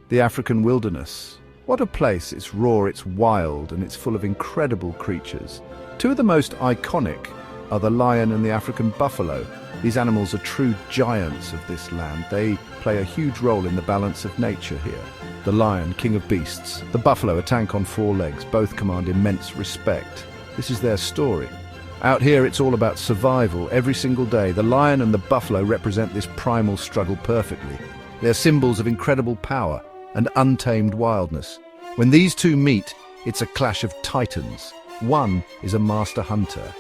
The African wilderness. What a place. It's raw, it's wild, and it's full of incredible creatures. Two of the most iconic are the lion and the African buffalo. These animals are true giants of this land. They play a huge role in the balance of nature here. The lion, king of beasts. The buffalo, a tank on four legs. Both command immense respect. This is their story. Out here, it's all about survival every single day. The lion and the buffalo represent this primal struggle perfectly. They're symbols of incredible power and untamed wildness. When these two meet, it's a clash of titans. One is a master hunter,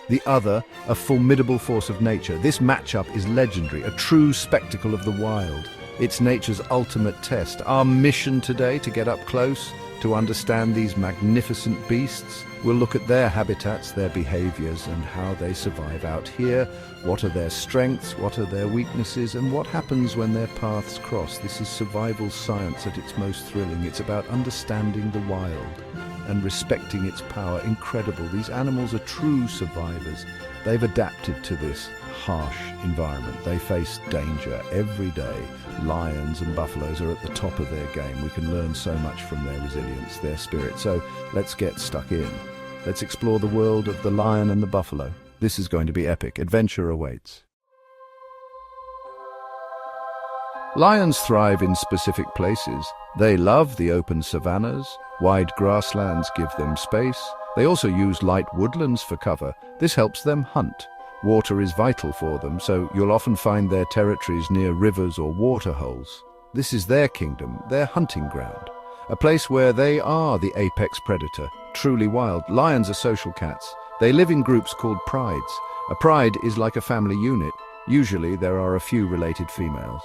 the other a formidable force of nature. This matchup is legendary, a true spectacle of the wild. It's nature's ultimate test. Our mission today to get up close, to understand these magnificent beasts. We'll look at their habitats, their behaviors, and how they survive out here. What are their strengths, what are their weaknesses, and what happens when their paths cross. This is survival science at its most thrilling. It's about understanding the wild and respecting its power. Incredible. These animals are true survivors. They've adapted to this harsh environment. They face danger every day. Lions and buffaloes are at the top of their game. We can learn so much from their resilience, their spirit. So let's get stuck in. Let's explore the world of the lion and the buffalo. This is going to be epic. Adventure awaits. Lions thrive in specific places. They love the open savannas. Wide grasslands give them space. They also use light woodlands for cover. This helps them hunt. Water is vital for them, so you'll often find their territories near rivers or waterholes. This is their kingdom, their hunting ground, a place where they are the apex predator, truly wild. Lions are social cats. They live in groups called prides. A pride is like a family unit. Usually there are a few related females.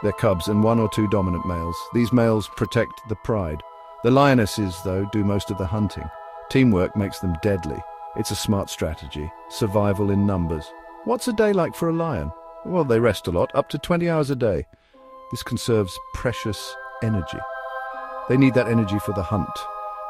They're cubs and one or two dominant males. These males protect the pride. The lionesses, though, do most of the hunting. Teamwork makes them deadly. It's a smart strategy. Survival in numbers. What's a day like for a lion? Well, they rest a lot, up to 20 hours a day. This conserves precious energy. They need that energy for the hunt.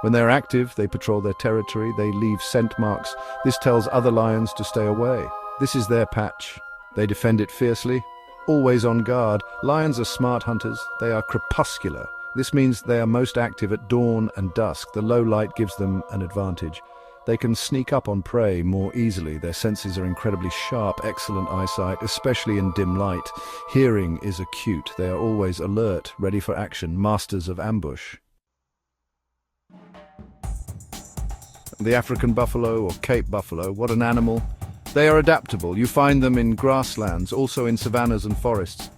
When they're active, they patrol their territory, they leave scent marks. This tells other lions to stay away. This is their patch. They defend it fiercely, always on guard. Lions are smart hunters. They are crepuscular. This means they are most active at dawn and dusk. The low light gives them an advantage. They can sneak up on prey more easily. Their senses are incredibly sharp, excellent eyesight, especially in dim light. Hearing is acute. They are always alert, ready for action, masters of ambush. The African buffalo or Cape buffalo, what an animal. They are adaptable. You find them in grasslands, also in savannas and forests.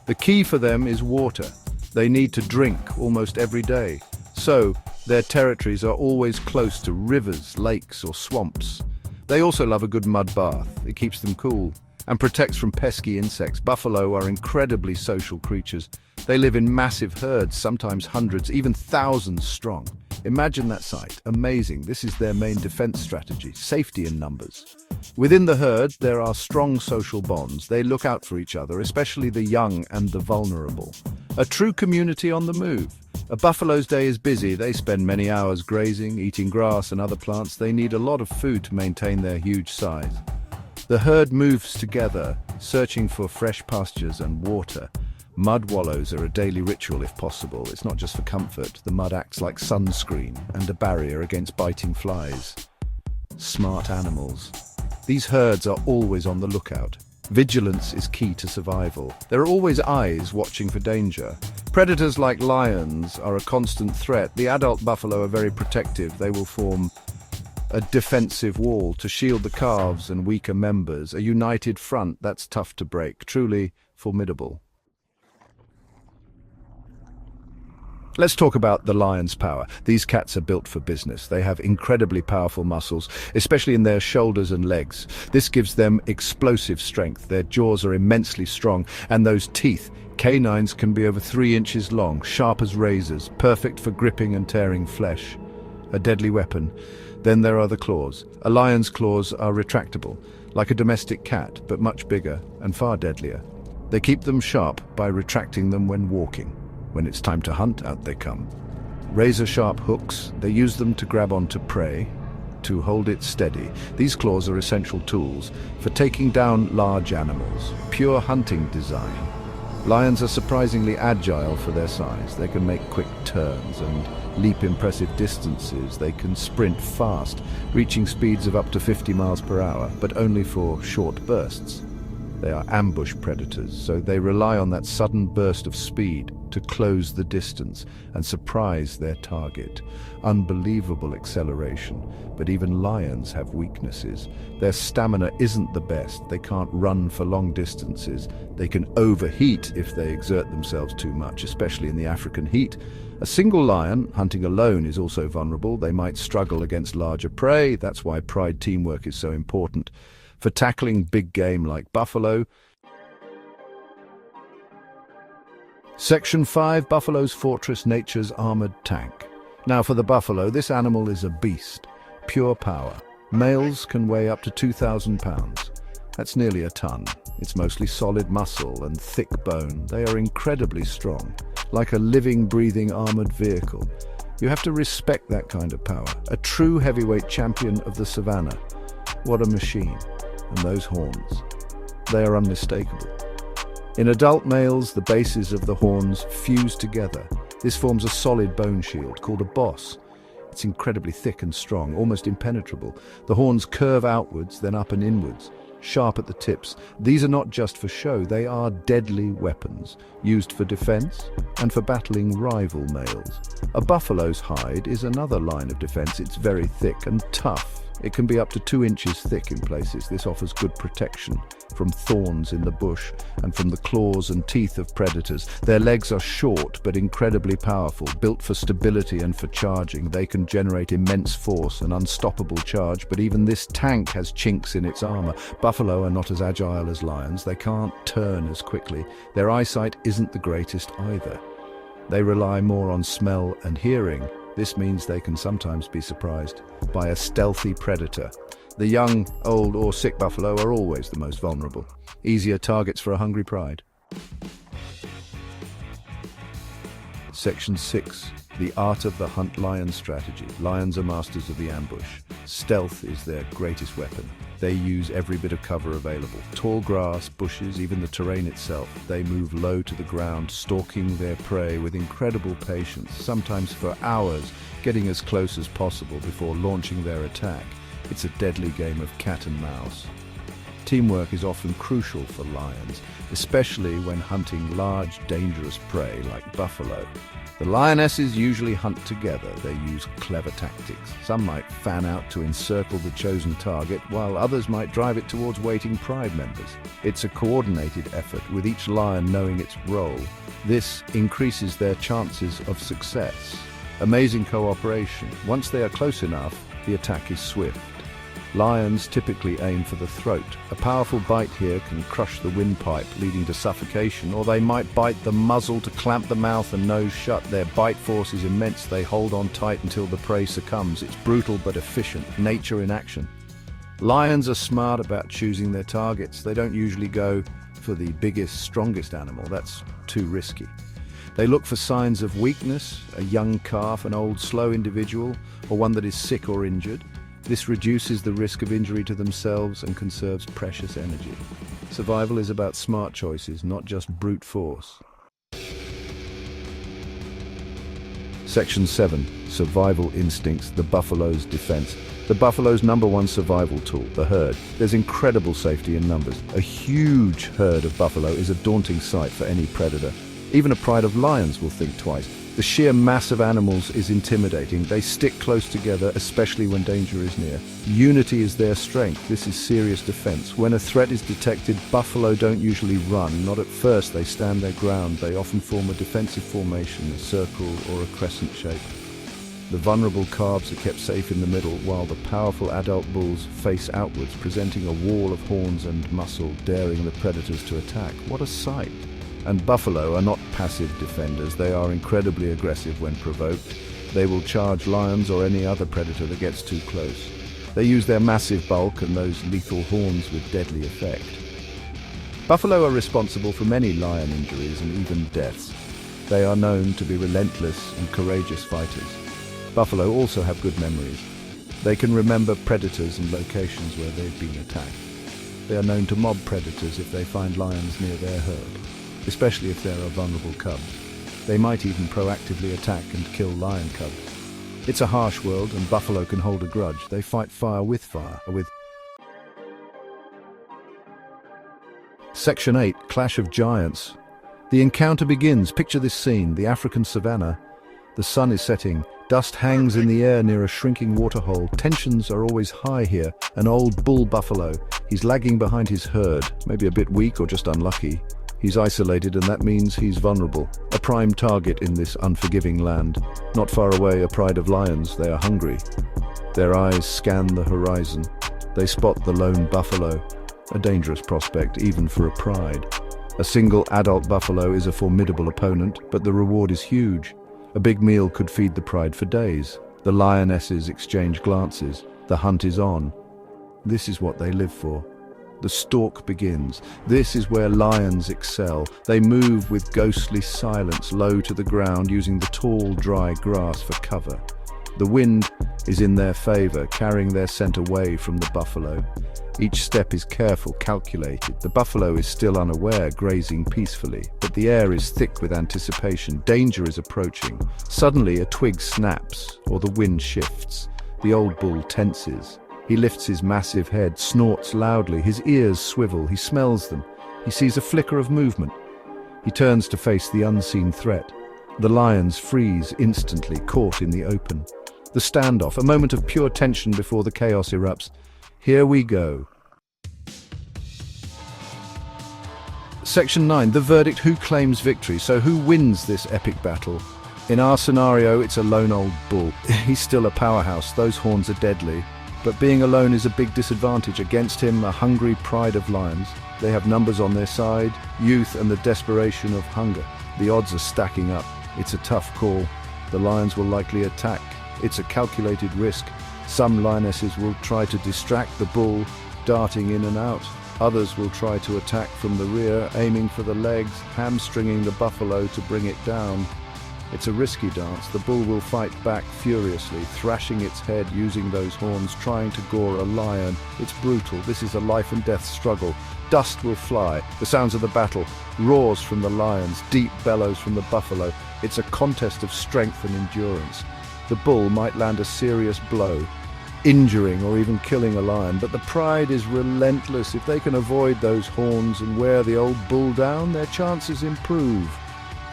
The key for them is water. They need to drink almost every day. So, their territories are always close to rivers, lakes, or swamps. They also love a good mud bath. It keeps them cool and protects from pesky insects. Buffalo are incredibly social creatures. They live in massive herds, sometimes hundreds, even thousands strong. Imagine that sight. Amazing. This is their main defense strategy, safety in numbers. Within the herd, there are strong social bonds. They look out for each other, especially the young and the vulnerable. A true community on the move. A buffalo's day is busy. They spend many hours grazing, eating grass and other plants. They need a lot of food to maintain their huge size. The herd moves together, searching for fresh pastures and water. Mud wallows are a daily ritual if possible. It's not just for comfort. The mud acts like sunscreen and a barrier against biting flies. Smart animals. These herds are always on the lookout. Vigilance is key to survival. There are always eyes watching for danger. Predators like lions are a constant threat. The adult buffalo are very protective. They will form a defensive wall to shield the calves and weaker members. A united front that's tough to break. Truly formidable. Let's talk about the lion's power. These cats are built for business. They have incredibly powerful muscles, especially in their shoulders and legs. This gives them explosive strength. Their jaws are immensely strong, and those teeth, canines, can be over 3 inches long, sharp as razors, perfect for gripping and tearing flesh. A deadly weapon. Then there are the claws. A lion's claws are retractable, like a domestic cat, but much bigger and far deadlier. They keep them sharp by retracting them when walking. When it's time to hunt, out they come. Razor-sharp hooks, they use them to grab onto prey, to hold it steady. These claws are essential tools for taking down large animals. Pure hunting design. Lions are surprisingly agile for their size. They can make quick turns and leap impressive distances. They can sprint fast, reaching speeds of up to 50 miles per hour, but only for short bursts. They are ambush predators, so they rely on that sudden burst of speed to close the distance and surprise their target. Unbelievable acceleration, but even lions have weaknesses. Their stamina isn't the best. They can't run for long distances. They can overheat if they exert themselves too much, especially in the African heat. A single lion, hunting alone, is also vulnerable. They might struggle against larger prey. That's why pride teamwork is so important. For tackling big game like buffalo. Section 5, Buffalo's Fortress, Nature's Armored Tank. Now for the buffalo, this animal is a beast. Pure power. Males can weigh up to 2,000 pounds. That's nearly a ton. It's mostly solid muscle and thick bone. They are incredibly strong, like a living, breathing armored vehicle. You have to respect that kind of power. A true heavyweight champion of the savannah. What a machine. And those horns. They are unmistakable. In adult males, the bases of the horns fuse together. This forms a solid bone shield called a boss. It's incredibly thick and strong, almost impenetrable. The horns curve outwards, then up and inwards, sharp at the tips. These are not just for show, they are deadly weapons, used for defense and for battling rival males. A buffalo's hide is another line of defense. It's very thick and tough. It can be up to 2 inches thick in places. This offers good protection from thorns in the bush and from the claws and teeth of predators. Their legs are short but incredibly powerful, built for stability and for charging. They can generate immense force and unstoppable charge, but even this tank has chinks in its armor. Buffalo are not as agile as lions. They can't turn as quickly. Their eyesight isn't the greatest either. They rely more on smell and hearing. This means they can sometimes be surprised by a stealthy predator. The young, old, or sick buffalo are always the most vulnerable. Easier targets for a hungry pride. Section 6. The Art of the Hunt Lion Strategy. Lions are masters of the ambush. Stealth is their greatest weapon. They use every bit of cover available. Tall grass, bushes, even the terrain itself. They move low to the ground, stalking their prey with incredible patience, sometimes for hours, getting as close as possible before launching their attack. It's a deadly game of cat and mouse. Teamwork is often crucial for lions, especially when hunting large, dangerous prey like buffalo. The lionesses usually hunt together. They use clever tactics. Some might fan out to encircle the chosen target, while others might drive it towards waiting pride members. It's a coordinated effort, with each lion knowing its role. This increases their chances of success. Amazing cooperation. Once they are close enough, the attack is swift. Lions typically aim for the throat. A powerful bite here can crush the windpipe, leading to suffocation, or they might bite the muzzle to clamp the mouth and nose shut. Their bite force is immense. They hold on tight until the prey succumbs. It's brutal but efficient. Nature in action. Lions are smart about choosing their targets. They don't usually go for the biggest, strongest animal. That's too risky. They look for signs of weakness, a young calf, an old, slow individual, or one that is sick or injured. This reduces the risk of injury to themselves and conserves precious energy. Survival is about smart choices, not just brute force. Section 7. Survival Instincts, the buffalo's defense. The buffalo's #1 survival tool, the herd. There's incredible safety in numbers. A huge herd of buffalo is a daunting sight for any predator. Even a pride of lions will think twice. The sheer mass of animals is intimidating. They stick close together, especially when danger is near. Unity is their strength. This is serious defense. When a threat is detected, buffalo don't usually run. Not at first. They stand their ground. They often form a defensive formation, a circle or a crescent shape. The vulnerable calves are kept safe in the middle, while the powerful adult bulls face outwards, presenting a wall of horns and muscle, daring the predators to attack. What a sight! And buffalo are not passive defenders. They are incredibly aggressive when provoked. They will charge lions or any other predator that gets too close. They use their massive bulk and those lethal horns with deadly effect. Buffalo are responsible for many lion injuries and even deaths. They are known to be relentless and courageous fighters. Buffalo also have good memories. They can remember predators and locations where they've been attacked. They are known to mob predators if they find lions near their herd. especially if there are vulnerable cubs. They might even proactively attack and kill lion cubs. It's a harsh world, and buffalo can hold a grudge. They fight fire with fire, Section 8, Clash of Giants. The encounter begins. Picture this scene, the African savanna. The sun is setting. Dust hangs in the air near a shrinking waterhole. Tensions are always high here. An old bull buffalo. He's lagging behind his herd, maybe a bit weak or just unlucky. He's isolated, and that means he's vulnerable. A prime target in this unforgiving land. Not far away, a pride of lions. They are hungry. Their eyes scan the horizon. They spot the lone buffalo. A dangerous prospect, even for a pride. A single adult buffalo is a formidable opponent, but the reward is huge. A big meal could feed the pride for days. The lionesses exchange glances. The hunt is on. This is what they live for. The stalk begins. This is where lions excel. They move with ghostly silence low to the ground, using the tall, dry grass for cover. The wind is in their favor, carrying their scent away from the buffalo. Each step is careful, calculated. The buffalo is still unaware, grazing peacefully, but the air is thick with anticipation. Danger is approaching. Suddenly, a twig snaps, or the wind shifts. The old bull tenses. He lifts his massive head, snorts loudly. His ears swivel. He smells them. He sees a flicker of movement. He turns to face the unseen threat. The lions freeze instantly, caught in the open. The standoff, a moment of pure tension before the chaos erupts. Here we go. Section 9, the verdict. Who claims victory? So who wins this epic battle? In our scenario, it's a lone old bull. He's still a powerhouse. Those horns are deadly. But being alone is a big disadvantage. Against him, a hungry pride of lions. They have numbers on their side, youth and the desperation of hunger. The odds are stacking up. It's a tough call. The lions will likely attack. It's a calculated risk. Some lionesses will try to distract the bull, darting in and out. Others will try to attack from the rear, aiming for the legs, hamstringing the buffalo to bring it down. It's a risky dance. The bull will fight back furiously, thrashing its head using those horns, trying to gore a lion. It's brutal. This is a life and death struggle. Dust will fly. The sounds of the battle. Roars from the lions, deep bellows from the buffalo. It's a contest of strength and endurance. The bull might land a serious blow, injuring or even killing a lion, but the pride is relentless. If they can avoid those horns and wear the old bull down, their chances improve.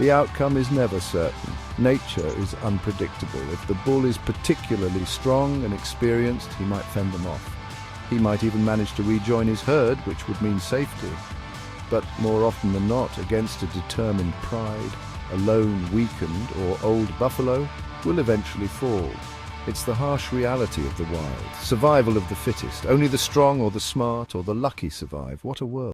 The outcome is never certain. Nature is unpredictable. If the bull is particularly strong and experienced, he might fend them off. He might even manage to rejoin his herd, which would mean safety. But more often than not, against a determined pride, a lone, weakened or old buffalo will eventually fall. It's the harsh reality of the wild. Survival of the fittest. Only the strong or the smart or the lucky survive. What a world.